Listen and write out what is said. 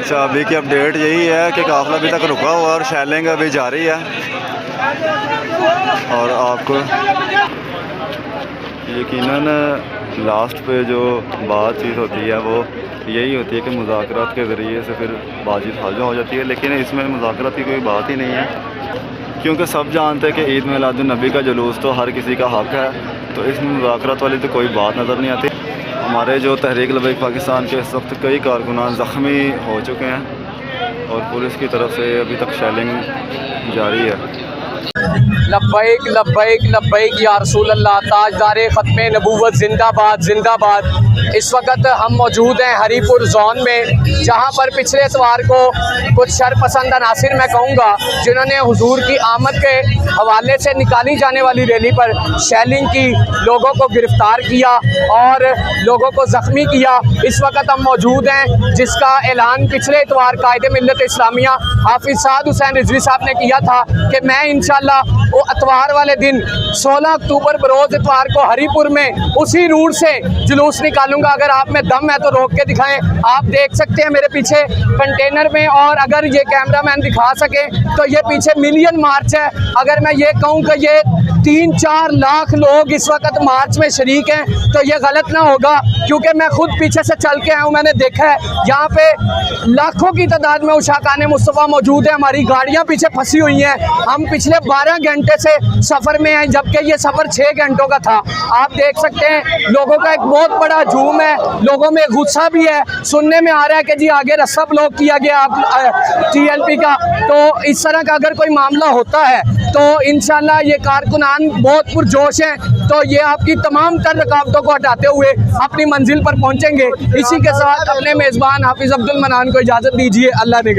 अच्छा, अभी की अपडेट यही है कि काफ़िला अभी तक रुका हुआ और शेलिंग अभी जारी है। और आपको यकीनन लास्ट पे जो बातचीत होती है वो यही होती है कि मुज़ाकरात के ज़रिए से फिर बातचीत हाज़िर हो जाती है, लेकिन इसमें मुज़ाकरात की कोई बात ही नहीं है, क्योंकि सब जानते हैं कि ईद मिलादुन्नबी का जुलूस तो हर किसी का हक़ है, तो इसमें मुज़ाकरात वाली तो कोई बात नज़र नहीं आती। हमारे जो तहरीक लबैक पाकिस्तान के इस वक्त कई कारकुनान ज़ख्मी हो चुके हैं और पुलिस की तरफ से अभी तक शेलिंग जारी है। लब्बैक लब्बैक लब्बैक या रसूल अल्लाह, ताजदारे ख़त्मे नबूवत जिंदाबाद जिंदाबाद। इस वक्त हम मौजूद हैं हरीपुर जोन में, जहां पर पिछले इतवार को कुछ शरपसंद अनासिर मैं कहूँगा जिन्होंने हुजूर की आमद के हवाले से निकाली जाने वाली रैली पर शेलिंग की, लोगों को गिरफ़्तार किया और लोगों को ज़ख्मी किया। इस वक्त हम मौजूद हैं जिसका ऐलान पिछले इतवार कायदे मिल्लत इस्लामिया हाफिज़ साद हुसैन रिजवी साहब ने किया था कि मैं इंशाअल्लाह वो इतवार वाले दिन 16 अक्टूबर बरोज़ इतवार को हरीपुर में उसी रूट से जुलूस निकालूंगा। अगर आप में दम है तो रोक के दिखाएं। आप देख सकते हैं मेरे पीछे कंटेनर में, और अगर ये कैमरामैन दिखा सके तो ये पीछे मिलियन मार्च है। अगर मैं ये कहूँ कि ये 3-4 लाख लोग इस वक्त मार्च में शरीक हैं तो ये गलत ना होगा, क्योंकि मैं खुद पीछे से चल के आया हूँ, मैंने देखा है यहाँ पे लाखों की तादाद में उशाकाने मुस्तफ़ा मौजूद है। हमारी गाड़ियाँ पीछे फंसी हुई हैं। हम पिछले 12 घंटे से सफ़र में हैं, जबकि ये सफ़र 6 घंटों का था। आप देख सकते हैं लोगों का एक बहुत बड़ा हुजूम है, लोगों में गुस्सा भी है। सुनने में आ रहा है कि जी आगे रास्ता ब्लॉक किया गया TLP का। तो इस तरह का अगर कोई मामला होता है तो इंशाल्लाह ये कारकुनान बहुत पुरजोश हैं, तो ये आपकी तमाम तर रुकावटों को हटाते हुए अपनी मंजिल पर पहुंचेंगे। इसी के साथ अपने मेज़बान हाफिज़ अब्दुल मनान को इजाज़त दीजिए। अल्लाह ने